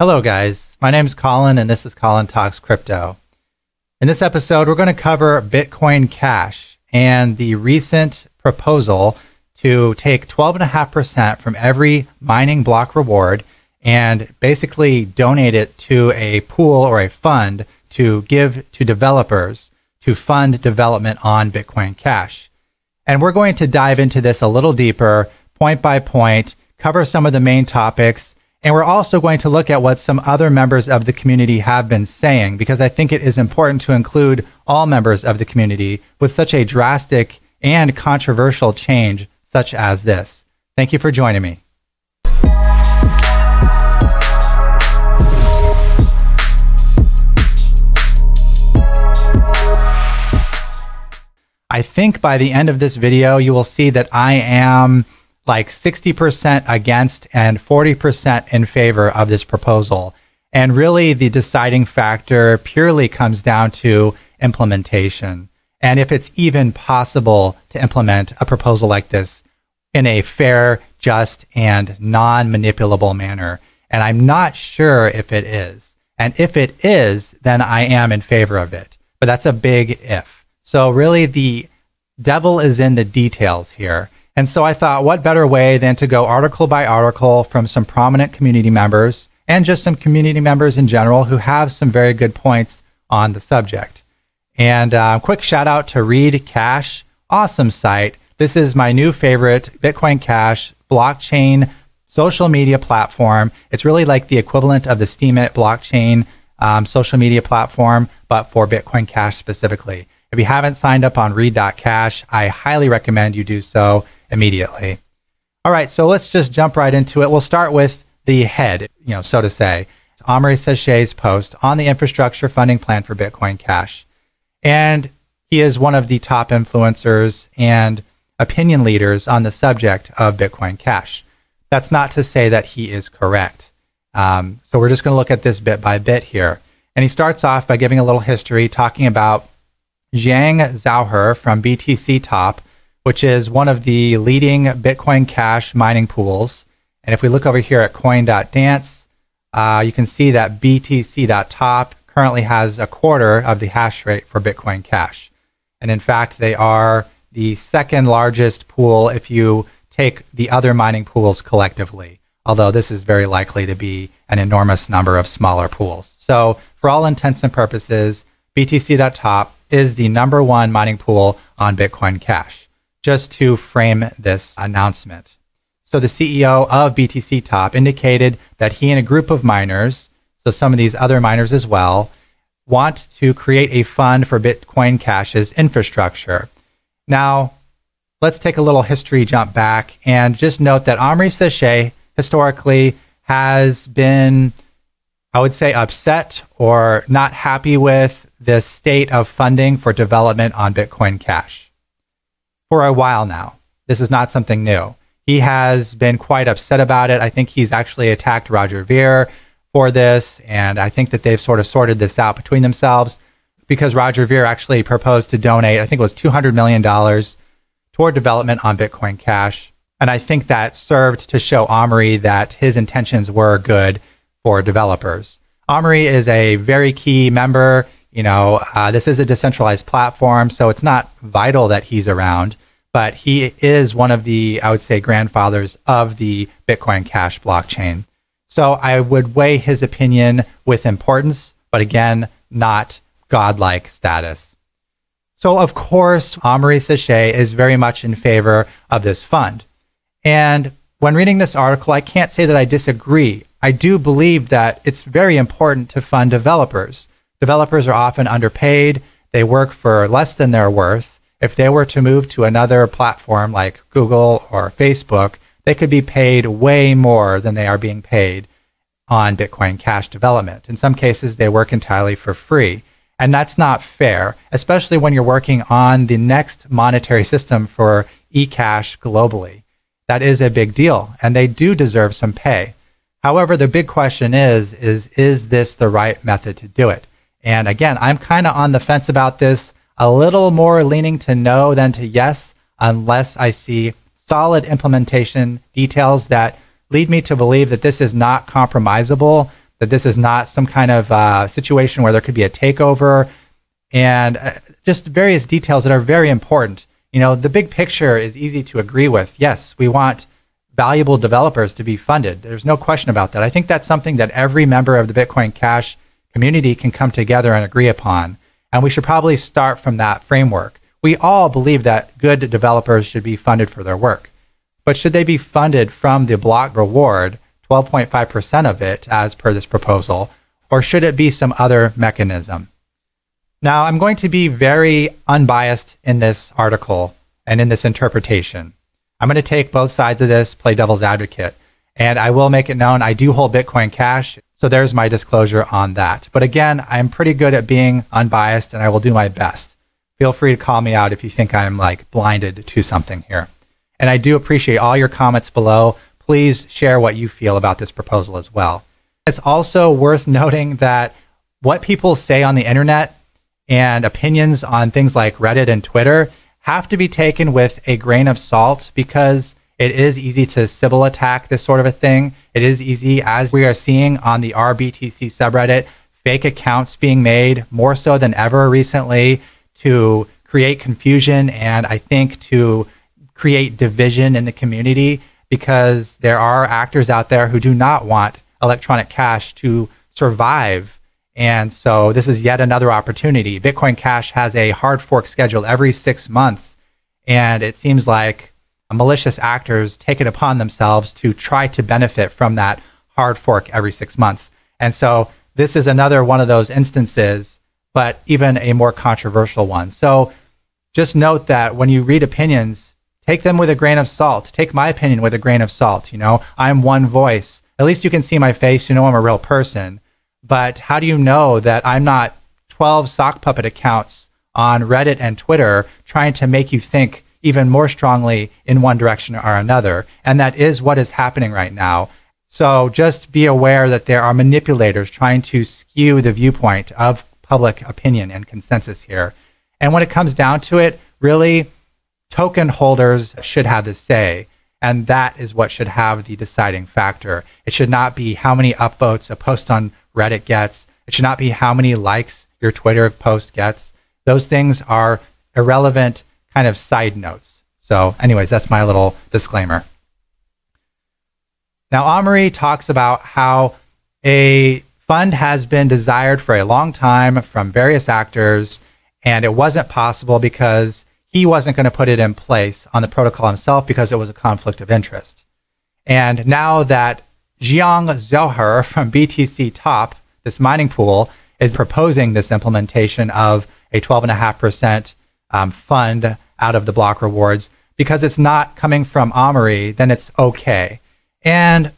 Hello guys, my name is Colin and this is Colin Talks Crypto. In this episode, we're going to cover Bitcoin Cash and the recent proposal to take 12.5% from every mining block reward and basically donate it to a pool or a fund to give to developers to fund development on Bitcoin Cash. And we're going to dive into this a little deeper, point by point, cover some of the main topics. And we're also going to look at what some other members of the community have been saying, because I think it is important to include all members of the community with such a drastic and controversial change such as this. Thank you for joining me. I think by the end of this video, you will see that I am like 60% against and 40% in favor of this proposal. And really the deciding factor purely comes down to implementation. And if it's even possible to implement a proposal like this in a fair, just, and non-manipulable manner. And I'm not sure if it is. And if it is, then I am in favor of it. But that's a big if. So really the devil is in the details here. And so I thought, what better way than to go article by article from some prominent community members and just some community members in general who have some very good points on the subject. And quick shout out to Read Cash, awesome site. This is my new favorite Bitcoin Cash blockchain social media platform. It's really like the equivalent of the Steemit blockchain social media platform, but for Bitcoin Cash specifically. If you haven't signed up on Read.cash, I highly recommend you do so immediately. All right, so let's just jump right into it. We'll start with the head, so to say. Amaury Séché's post on the infrastructure funding plan for Bitcoin Cash. And he is one of the top influencers and opinion leaders on the subject of Bitcoin Cash. That's not to say that he is correct. So we're just going to look at this bit by bit here. And he starts off by giving a little history, talking about Zhang Zhaohe from BTC Top, which is one of the leading Bitcoin Cash mining pools. And if we look over here at coin.dance, you can see that BTC.top currently has a quarter of the hash rate for Bitcoin Cash. And in fact, they are the second largest pool if you take the other mining pools collectively, although this is very likely to be an enormous number of smaller pools. So for all intents and purposes, BTC.top is the number one mining pool on Bitcoin Cash, just to frame this announcement. So the CEO of BTC Top indicated that he and a group of miners, so some of these other miners as well, want to create a fund for Bitcoin Cash's infrastructure. Now, let's take a little history jump back and just note that Amaury Séché historically has been, I would say, upset or not happy with the state of funding for development on Bitcoin Cash for a while now. This is not something new. He has been quite upset about it. I think he's actually attacked Roger Ver for this, and I think that they've sort of sorted this out between themselves because Roger Ver actually proposed to donate, I think it was $200 million toward development on Bitcoin Cash. And I think that served to show Amaury that his intentions were good for developers. Amaury is a very key member. This is a decentralized platform, so it's not vital that he's around, but he is one of the, I would say, grandfathers of the Bitcoin Cash blockchain. So I would weigh his opinion with importance, but again, not godlike status. So of course, Amaury Séché is very much in favor of this fund. And when reading this article, I can't say that I disagree. I do believe that it's very important to fund developers. Developers are often underpaid. They work for less than their worth. If they were to move to another platform like Google or Facebook, they could be paid way more than they are being paid on Bitcoin Cash development. In some cases, they work entirely for free. And that's not fair, especially when you're working on the next monetary system for eCash globally. That is a big deal, and they do deserve some pay. However, the big question is this the right method to do it? And again, I'm kind of on the fence about this, a little more leaning to no than to yes, unless I see solid implementation details that lead me to believe that this is not compromisable that this is not some kind of situation where there could be a takeover, and just various details that are very important. The big picture is easy to agree with. Yes, we want valuable developers to be funded. There's no question about that. I think that's something that every member of the Bitcoin Cash community can come together and agree upon. And we should probably start from that framework. We all believe that good developers should be funded for their work. But should they be funded from the block reward, 12.5% of it, as per this proposal, or should it be some other mechanism? Now, I'm going to be very unbiased in this article and in this interpretation. I'm going to take both sides of this, play devil's advocate, and I will make it known I do hold Bitcoin Cash, so there's my disclosure on that. But again, I'm pretty good at being unbiased, and I will do my best. Feel free to call me out if you think I'm blinded to something here. And I do appreciate all your comments below. Please share what you feel about this proposal as well. It's also worth noting that what people say on the internet and opinions on things like Reddit and Twitter have to be taken with a grain of salt, because it is easy to Sybil attack this sort of a thing. It is easy, as we are seeing on the RBTC subreddit, fake accounts being made more so than ever recently to create confusion and I think to create division in the community, because there are actors out there who do not want electronic cash to survive. And so this is yet another opportunity. Bitcoin Cash has a hard fork scheduled every 6 months, and it seems like malicious actors take it upon themselves to try to benefit from that hard fork every 6 months. And so this is another one of those instances, but even a more controversial one. So just note that when you read opinions, take them with a grain of salt. Take my opinion with a grain of salt. I'm one voice. At least you can see my face. I'm a real person. But how do you know that I'm not 12 sock puppet accounts on Reddit and Twitter trying to make you think even more strongly in one direction or another? And that is what is happening right now. So just be aware that there are manipulators trying to skew the viewpoint of public opinion and consensus here. And when it comes down to it, really, token holders should have the say. And that is what should have the deciding factor. It should not be how many upvotes a post on Reddit gets. It should not be how many likes your Twitter post gets. Those things are irrelevant kind of side notes. So anyways, that's my little disclaimer. Now, Amaury talks about how a fund has been desired for a long time from various actors, and it wasn't possible because he wasn't going to put it in place on the protocol himself because it was a conflict of interest. And now that Jiang Zhouhe from BTC Top, this mining pool, is proposing this implementation of a 12.5% fund out of the block rewards, because it's not coming from Amaury, then it's okay. And,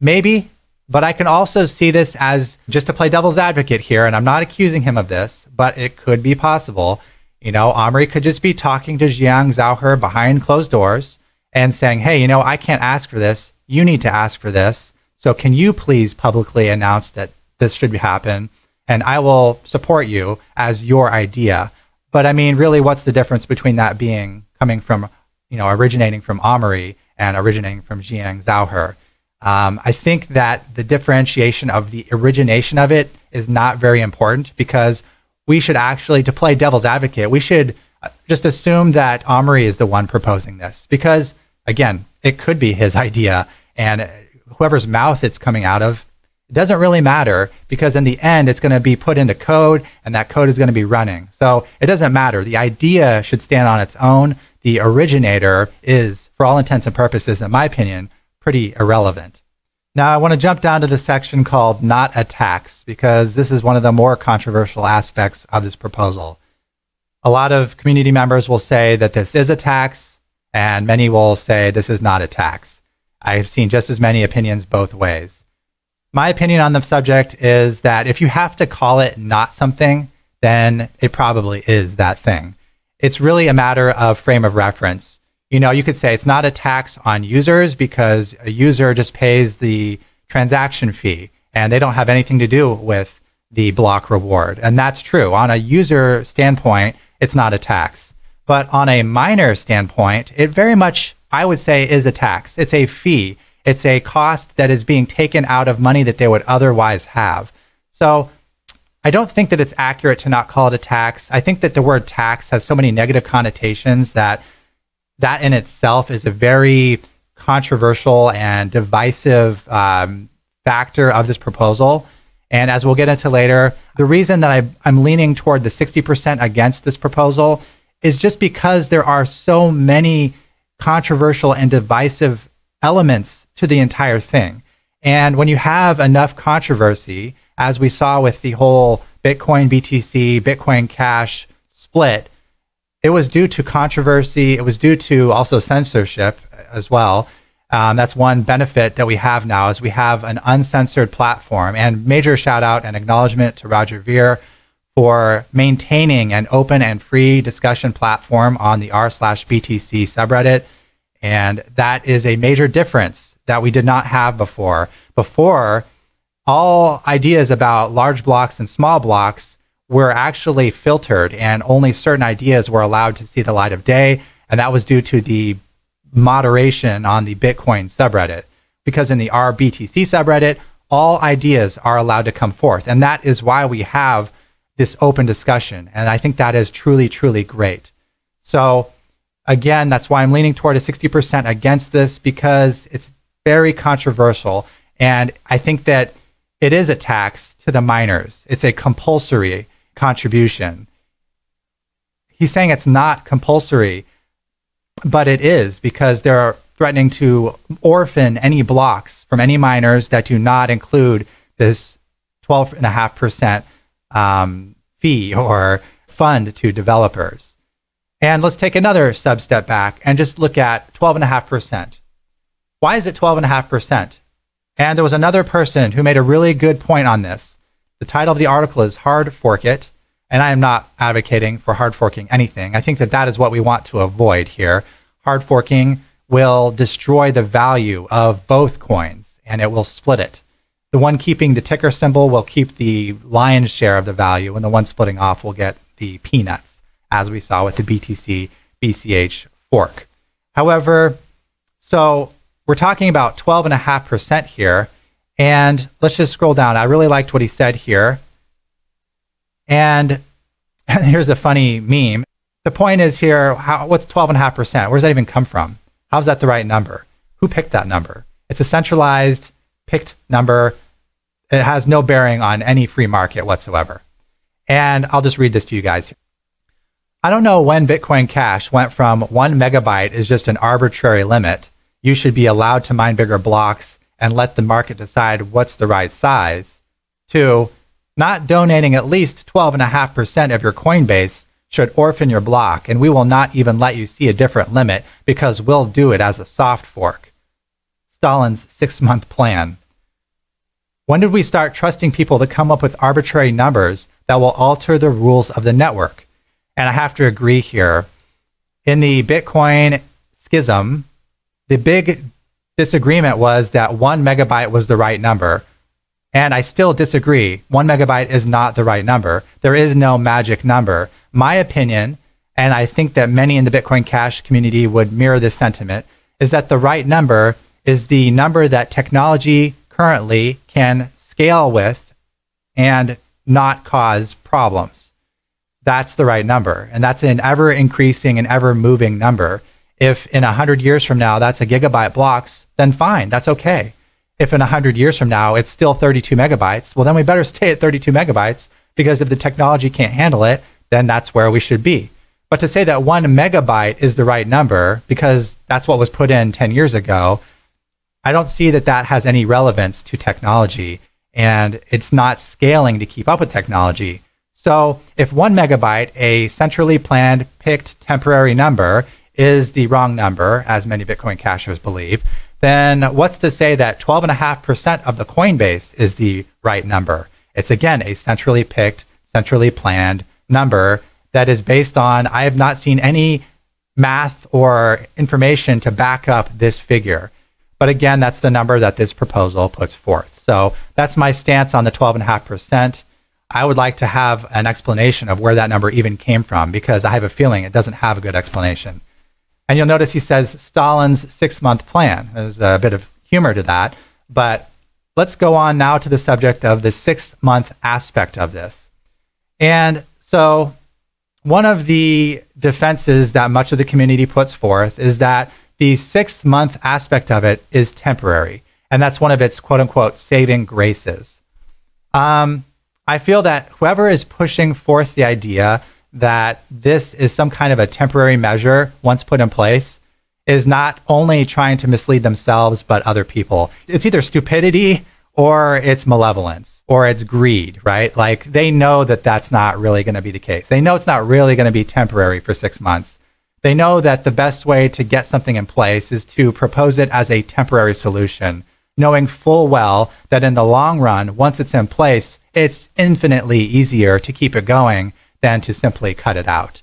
maybe, but I can also see this as, just to play devil's advocate here, and I'm not accusing him of this, but it could be possible. Amaury could just be talking to Jiang Zhouhe behind closed doors and saying, hey, I can't ask for this. You need to ask for this. So can you please publicly announce that this should happen? And I will support you as your idea. But I mean, really, what's the difference between that coming from, originating from Amaury and originating from Jiang Zhouhe? I think that the differentiation of the origination of it is not very important, because we should actually, to play devil's advocate, we should just assume that Amaury is the one proposing this, because again, it could be his idea, and whoever's mouth it's coming out of, it doesn't really matter, because in the end, it's going to be put into code, and that code is going to be running. So it doesn't matter. The idea should stand on its own. The originator is, for all intents and purposes, in my opinion, pretty irrelevant. Now, I want to jump down to the section called Not a Tax, because this is one of the more controversial aspects of this proposal. A lot of community members will say that this is a tax, and many will say this is not a tax. I've seen just as many opinions both ways. My opinion on the subject is that if you have to call it not something, then it probably is that thing. It's really a matter of frame of reference. You could say it's not a tax on users because a user just pays the transaction fee and they don't have anything to do with the block reward. And that's true. On a user standpoint, it's not a tax. But on a miner standpoint, it very much, I would say, is a tax. It's a fee. It's a cost that is being taken out of money that they would otherwise have. So I don't think that it's accurate to not call it a tax. I think that the word tax has so many negative connotations that in itself is a very controversial and divisive factor of this proposal. And as we'll get into later, the reason that I'm leaning toward the 60% against this proposal is just because there are so many controversial and divisive elements to the entire thing. And when you have enough controversy, as we saw with the whole Bitcoin BTC, Bitcoin Cash split, it was due to controversy. It was due to also censorship as well. That's one benefit that we have now is we have an uncensored platform. And major shout out and acknowledgement to Roger Ver for maintaining an open and free discussion platform on the r/BTC subreddit. And that is a major difference that we did not have before. Before, all ideas about large blocks and small blocks were actually filtered, and only certain ideas were allowed to see the light of day. And that was due to the moderation on the Bitcoin subreddit, because in the r/BTC subreddit, all ideas are allowed to come forth. And that is why we have this open discussion. And I think that is truly, truly great. So again, that's why I'm leaning toward a 60% against this, because it's very controversial. And I think that it is a tax to the miners. It's a compulsory contribution. He's saying it's not compulsory, but it is, because they're threatening to orphan any blocks from any miners that do not include this 12.5% fee or fund to developers. And let's take another step back and just look at 12.5%. Why is it 12.5%? And there was another person who made a really good point on this. The title of the article is Hard Fork It. And I am not advocating for hard forking anything. I think that that is what we want to avoid here. Hard forking will destroy the value of both coins, and it will split it. The one keeping the ticker symbol will keep the lion's share of the value, and the one splitting off will get the peanuts, as we saw with the BTC BCH fork. However, so we're talking about 12.5% here, and let's just scroll down. I really liked what he said here. And here's a funny meme. The point is here, what's 12.5%? Where does that even come from? How's that the right number? Who picked that number? It's a centralized picked number. It has no bearing on any free market whatsoever. And I'll just read this to you guys. I don't know when Bitcoin Cash went from 1 megabyte is just an arbitrary limit. You should be allowed to mine bigger blocks and let the market decide what's the right size, to not donating at least 12.5% of your Coinbase should orphan your block, and we will not even let you see a different limit because we'll do it as a soft fork. Stalin's 6-month plan. When did we start trusting people to come up with arbitrary numbers that will alter the rules of the network? And I have to agree here. In the Bitcoin schism, the big disagreement was that 1 megabyte was the right number. And I still disagree. 1 megabyte is not the right number. There is no magic number. My opinion, and I think that many in the Bitcoin Cash community would mirror this sentiment, is that the right number is the number that technology currently can scale with and not cause problems. That's the right number. And that's an ever increasing and ever moving number. If in 100 years from now, that's a gigabyte blocks, then fine, that's okay. If in 100 years from now, it's still 32 megabytes, well, then we better stay at 32 megabytes, because if the technology can't handle it, then that's where we should be. But to say that 1 megabyte is the right number, because that's what was put in 10 years ago, I don't see that that has any relevance to technology, and it's not scaling to keep up with technology. So if 1 megabyte, a centrally planned, picked temporary number, is the wrong number, as many Bitcoin Cashers believe, then what's to say that 12.5% of the Coinbase is the right number? It's again a centrally picked, centrally planned number that is based on, I have not seen any math or information to back up this figure. But again, that's the number that this proposal puts forth. So that's my stance on the 12.5%. I would like to have an explanation of where that number even came from, because I have a feeling it doesn't have a good explanation. And you'll notice he says Stalin's 6-month plan. There's a bit of humor to that. But let's go on now to the subject of the 6-month aspect of this. And so one of the defenses that much of the community puts forth is that the 6-month aspect of it is temporary. And that's one of its quote unquote saving graces. I feel that whoever is pushing forth the idea that this is some kind of a temporary measure once put in place is not only trying to mislead themselves, but other people. It's either stupidity or it's malevolence or it's greed, right? Like they know that that's not really going to be the case. They know it's not really going to be temporary for 6 months. They know that the best way to get something in place is to propose it as a temporary solution, knowing full well that in the long run, once it's in place, it's infinitely easier to keep it going than to simply cut it out.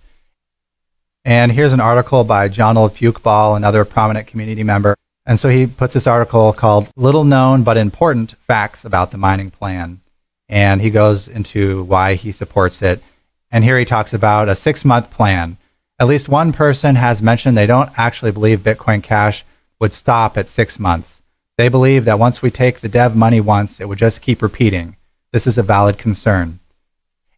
And here's an article by Jonald Fuqbal, another prominent community member. And so he puts this article called Little Known But Important Facts About the Mining Plan. And he goes into why he supports it. And here he talks about a 6-month plan. At least one person has mentioned they don't actually believe Bitcoin Cash would stop at 6 months. They believe that once we take the dev money once, it would just keep repeating. This is a valid concern.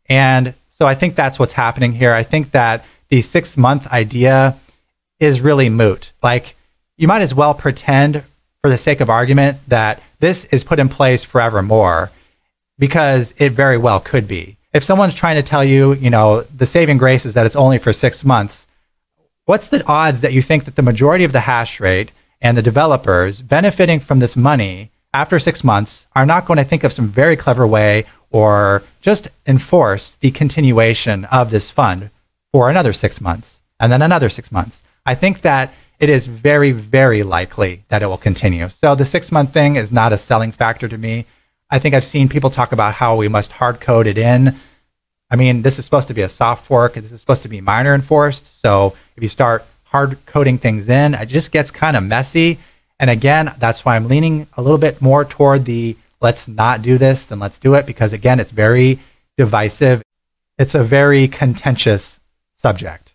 And so I think that's what's happening here. I think that the 6-month idea is really moot. Like, you might as well pretend, for the sake of argument, that this is put in place forevermore, because it very well could be. If someone's trying to tell you, you know, the saving grace is that it's only for 6 months, what's the odds that you think that the majority of the hash rate and the developers benefiting from this money after 6 months are not going to think of some very clever way or just enforce the continuation of this fund for another 6 months and then another 6 months? I think that it is very, very likely that it will continue. So the 6-month thing is not a selling factor to me. I think I've seen people talk about how we must hard code it in. I mean, this is supposed to be a soft fork. This is supposed to be miner enforced. So if you start hard coding things in, it just gets kind of messy. And again, that's why I'm leaning a little bit more toward the let's not do this than let's do it, because again, it's very divisive. It's a very contentious subject.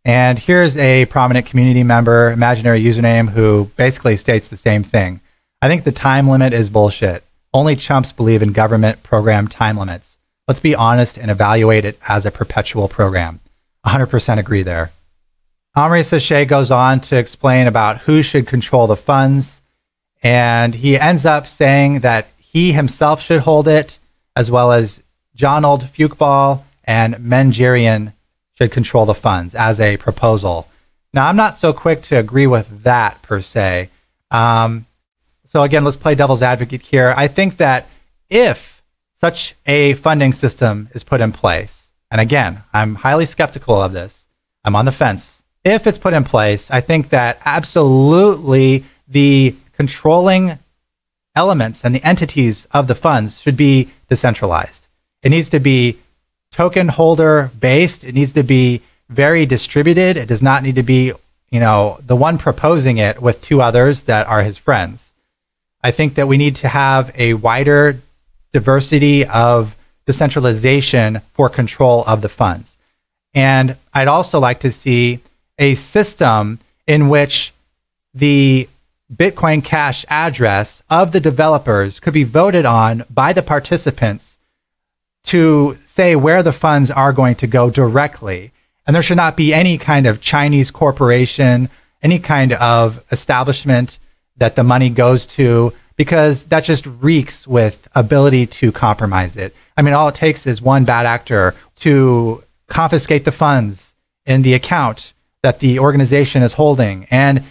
And here's a prominent community member, imaginary username, who basically states the same thing. I think the time limit is bullshit. Only chumps believe in government program time limits. Let's be honest and evaluate it as a perpetual program. 100% agree there. Omri Sachet goes on to explain about who should control the funds, and he ends up saying that he himself should hold it, as well as Jonald Fuqbal and Mengerian should control the funds as a proposal. Now, I'm not so quick to agree with that per se. So again, let's play devil's advocate here. I think that if such a funding system is put in place, and again, I'm highly skeptical of this, I'm on the fence. If it's put in place, I think that absolutely the controlling elements and the entities of the funds should be decentralized. It needs to be token holder based. It needs to be very distributed. It does not need to be, you know, the one proposing it with 2 others that are his friends. I think that we need to have a wider diversity of decentralization for control of the funds. And I'd also like to see a system in which the Bitcoin Cash address of the developers could be voted on by the participants to say where the funds are going to go directly. And there should not be any kind of Chinese corporation, any kind of establishment that the money goes to, because that just reeks with ability to compromise it. I mean, all it takes is one bad actor to confiscate the funds in the account that the organization is holding. And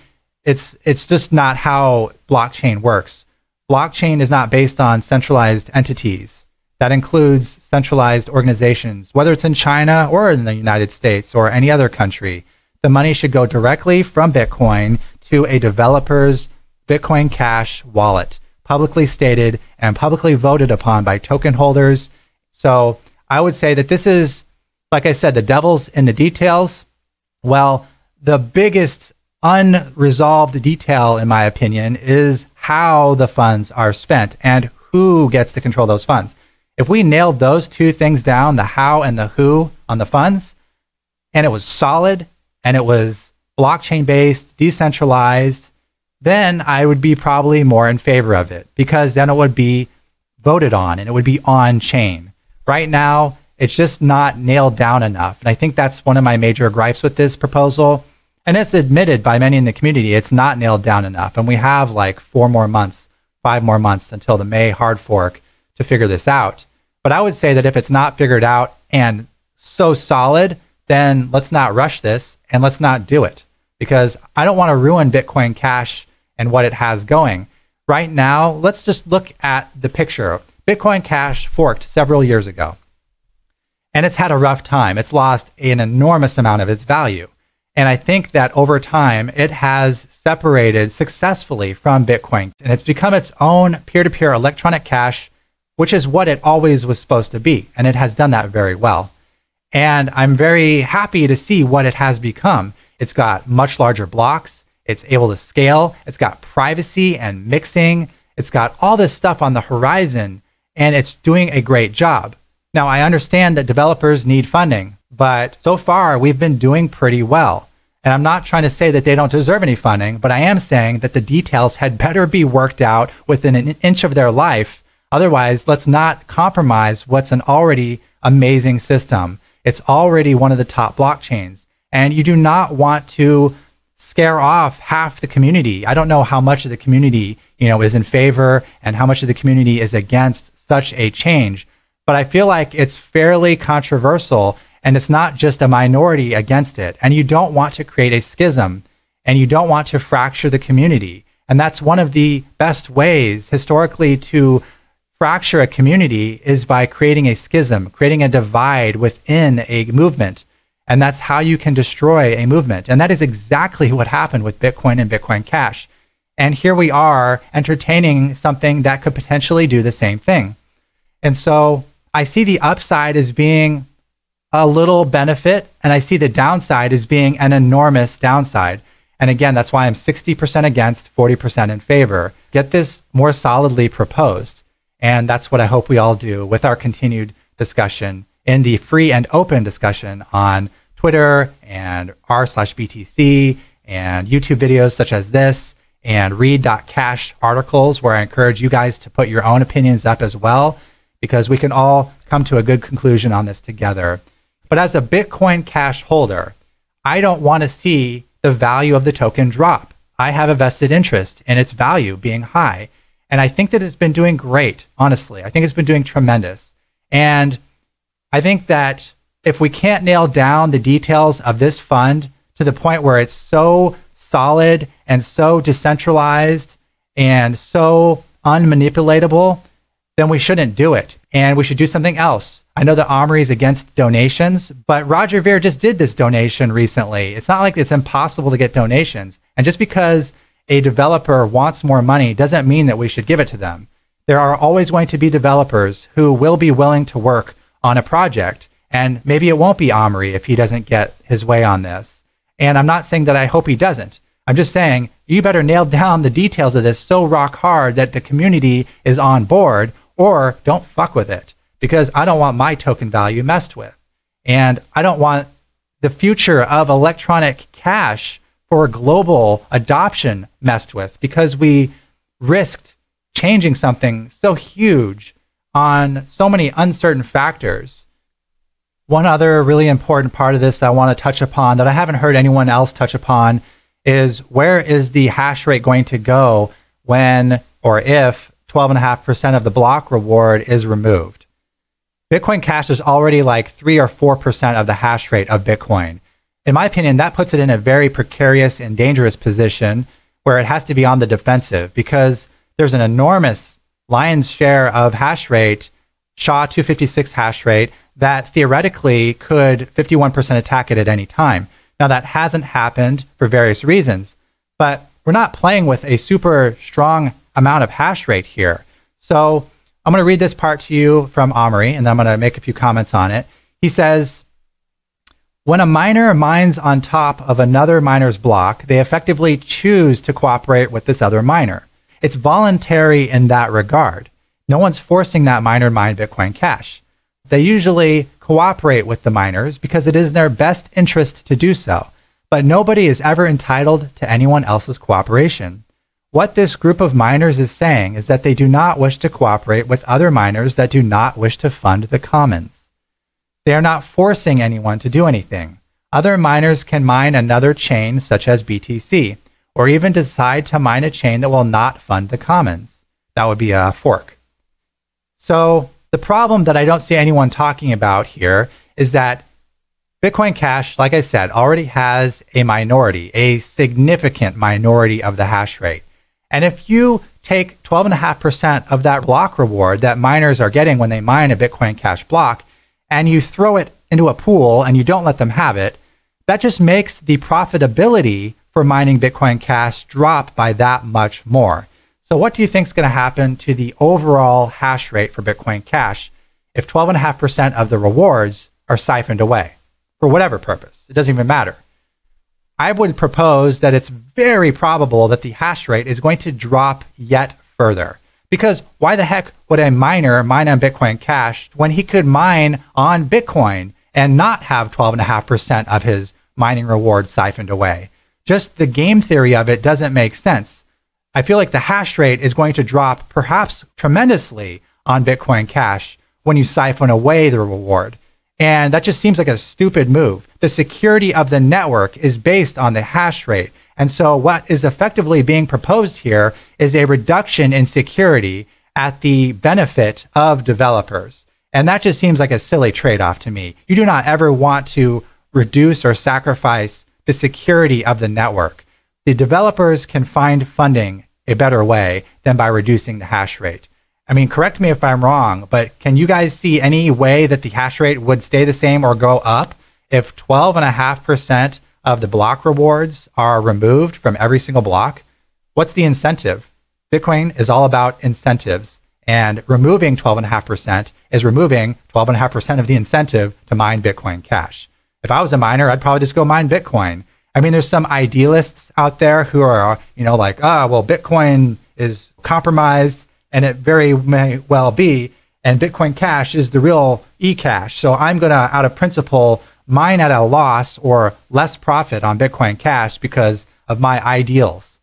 it's just not how blockchain works. Blockchain is not based on centralized entities. That includes centralized organizations, whether it's in China or in the United States or any other country. The money should go directly from Bitcoin to a developer's Bitcoin Cash wallet, publicly stated and publicly voted upon by token holders. So I would say that this is, like I said, the devil's in the details. Well, the biggest unresolved detail, in my opinion, is how the funds are spent and who gets to control those funds. If we nailed those 2 things down, the how and the who on the funds, and it was solid and it was blockchain based, decentralized, then I would be probably more in favor of it, because then it would be voted on and it would be on chain. Right now, it's just not nailed down enough. And I think that's one of my major gripes with this proposal. And it's admitted by many in the community, it's not nailed down enough. And we have like 4 more months, 5 more months until the May hard fork to figure this out. But I would say that if it's not figured out and so solid, then let's not rush this and let's not do it, because I don't want to ruin Bitcoin Cash and what it has going. Right now, let's just look at the picture. Bitcoin Cash forked several years ago, and it's had a rough time. It's lost an enormous amount of its value. And I think that over time, it has separated successfully from Bitcoin, and it's become its own peer-to-peer electronic cash, which is what it always was supposed to be. And it has done that very well. And I'm very happy to see what it has become. It's got much larger blocks. It's able to scale. It's got privacy and mixing. It's got all this stuff on the horizon, and it's doing a great job. Now, I understand that developers need funding, but so far we've been doing pretty well. And I'm not trying to say that they don't deserve any funding, but I am saying that the details had better be worked out within an inch of their life. Otherwise, let's not compromise what's an already amazing system. It's already one of the top blockchains, and you do not want to scare off half the community. I don't know how much of the community, is in favor and how much of the community is against such a change. But I feel like it's fairly controversial, and it's not just a minority against it. And you don't want to create a schism, and you don't want to fracture the community. And that's one of the best ways historically to fracture a community, is by creating a schism, creating a divide within a movement. And that's how you can destroy a movement. And that is exactly what happened with Bitcoin and Bitcoin Cash. And here we are entertaining something that could potentially do the same thing. And so I see the upside as being a little benefit, and I see the downside as being an enormous downside. And again, that's why I'm 60% against, 40% in favor. Get this more solidly proposed. And that's what I hope we all do with our continued discussion in the free and open discussion on Twitter and r/BTC and YouTube videos such as this, and read.cash articles where I encourage you guys to put your own opinions up as well, because we can all come to a good conclusion on this together. But as a Bitcoin Cash holder, I don't want to see the value of the token drop. I have a vested interest in its value being high. And I think that it's been doing great, honestly. I think it's been doing tremendous. And I think that if we can't nail down the details of this fund to the point where it's so solid and so decentralized and so unmanipulatable, then we shouldn't do it. And we should do something else. I know that Omri is against donations, but Roger Ver just did this donation recently. It's not like it's impossible to get donations. And just because a developer wants more money doesn't mean that we should give it to them. There are always going to be developers who will be willing to work on a project, and maybe it won't be Omri if he doesn't get his way on this. And I'm not saying that I hope he doesn't. I'm just saying you better nail down the details of this so rock hard that the community is on board, or don't fuck with it, because I don't want my token value messed with. And I don't want the future of electronic cash for global adoption messed with, because we risked changing something so huge on so many uncertain factors. One other really important part of this that I want to touch upon that I haven't heard anyone else touch upon is, where is the hash rate going to go when or if 12.5% of the block reward is removed? Bitcoin Cash is already like 3 or 4% of the hash rate of Bitcoin. In my opinion, that puts it in a very precarious and dangerous position where it has to be on the defensive, because there's an enormous lion's share of hash rate, SHA-256 hash rate, that theoretically could 51% attack it at any time. Now, that hasn't happened for various reasons, but we're not playing with a super strong amount of hash rate here. So I'm going to read this part to you from Omri, and then I'm going to make a few comments on it. He says, when a miner mines on top of another miner's block, they effectively choose to cooperate with this other miner. It's voluntary in that regard. No one's forcing that miner to mine Bitcoin Cash. They usually cooperate with the miners because it is in their best interest to do so, but nobody is ever entitled to anyone else's cooperation. What this group of miners is saying is that they do not wish to cooperate with other miners that do not wish to fund the commons. They are not forcing anyone to do anything. Other miners can mine another chain such as BTC, or even decide to mine a chain that will not fund the commons. That would be a fork. So the problem that I don't see anyone talking about here is that Bitcoin Cash, like I said, already has a minority, a significant minority of the hash rate. And if you take 12.5% of that block reward that miners are getting when they mine a Bitcoin Cash block, and you throw it into a pool and you don't let them have it, that just makes the profitability for mining Bitcoin Cash drop by that much more. So what do you think is going to happen to the overall hash rate for Bitcoin Cash if 12.5% of the rewards are siphoned away for whatever purpose? It doesn't even matter. I would propose that it's very probable that the hash rate is going to drop yet further. Because why the heck would a miner mine on Bitcoin Cash when he could mine on Bitcoin and not have 12.5% of his mining reward siphoned away? Just the game theory of it doesn't make sense. I feel like the hash rate is going to drop perhaps tremendously on Bitcoin Cash when you siphon away the reward. And that just seems like a stupid move. The security of the network is based on the hash rate. And so what is effectively being proposed here is a reduction in security at the benefit of developers. And that just seems like a silly trade-off to me. You do not ever want to reduce or sacrifice the security of the network. The developers can find funding a better way than by reducing the hash rate. I mean, correct me if I'm wrong, but can you guys see any way that the hash rate would stay the same or go up if 12.5% of the block rewards are removed from every single block? What's the incentive? Bitcoin is all about incentives, and removing 12.5% is removing 12.5% of the incentive to mine Bitcoin Cash. If I was a miner, I'd probably just go mine Bitcoin. I mean, there's some idealists out there who are, like, well, Bitcoin is compromised, and it very may well be, and Bitcoin Cash is the real eCash. So I'm going to, out of principle, mine at a loss or less profit on Bitcoin Cash because of my ideals.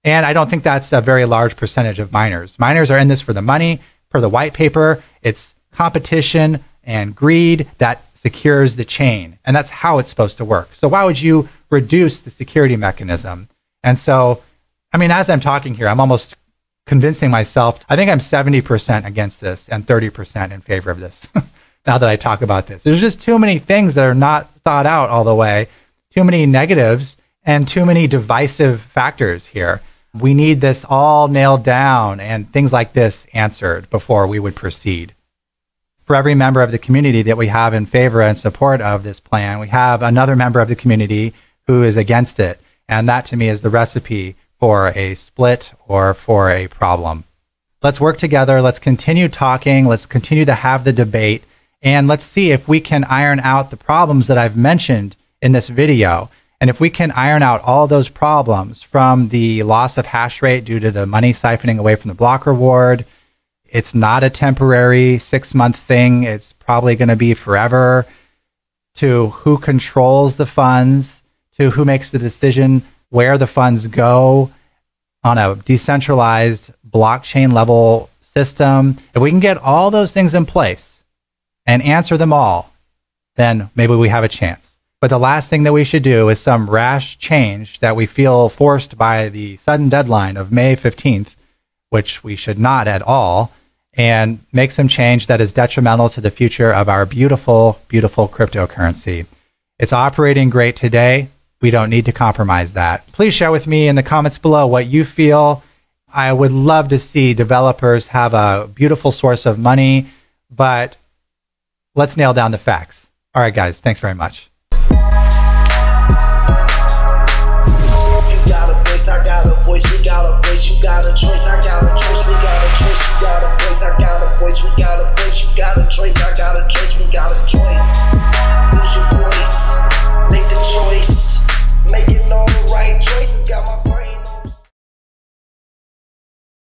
And I don't think that's a very large percentage of miners. Miners are in this for the money. Per the white paper, it's competition and greed that secures the chain. And that's how it's supposed to work. So why would you reduce the security mechanism? And so, I mean, as I'm talking here, I'm almost convincing myself, I think I'm 70% against this and 30% in favor of this. Now that I talk about this, there's just too many things that are not thought out all the way, too many negatives and too many divisive factors here. We need this all nailed down and things like this answered before we would proceed. For every member of the community that we have in favor and support of this plan, we have another member of the community who is against it. And that to me is the recipe for a split or for a problem. Let's work together. Let's continue talking. Let's continue to have the debate. And let's see if we can iron out the problems that I've mentioned in this video. And if we can iron out all those problems, from the loss of hash rate due to the money siphoning away from the block reward, it's not a temporary 6-month thing, it's probably going to be forever, to who controls the funds, to who makes the decision where the funds go on a decentralized blockchain level system. If we can get all those things in place and answer them all, then maybe we have a chance. But the last thing that we should do is some rash change that we feel forced by the sudden deadline of May 15th, which we should not at all, and make some change that is detrimental to the future of our beautiful, beautiful cryptocurrency. It's operating great today. We don't need to compromise that. Please share with me in the comments below what you feel. I would love to see developers have a beautiful source of money, but let's nail down the facts. All right, guys, thanks very much. I got a voice, we got a voice, you got a choice, I got a choice, we got a choice, you got a voice, I got a voice, we got a voice, you got a choice, I got a choice, we got a choice.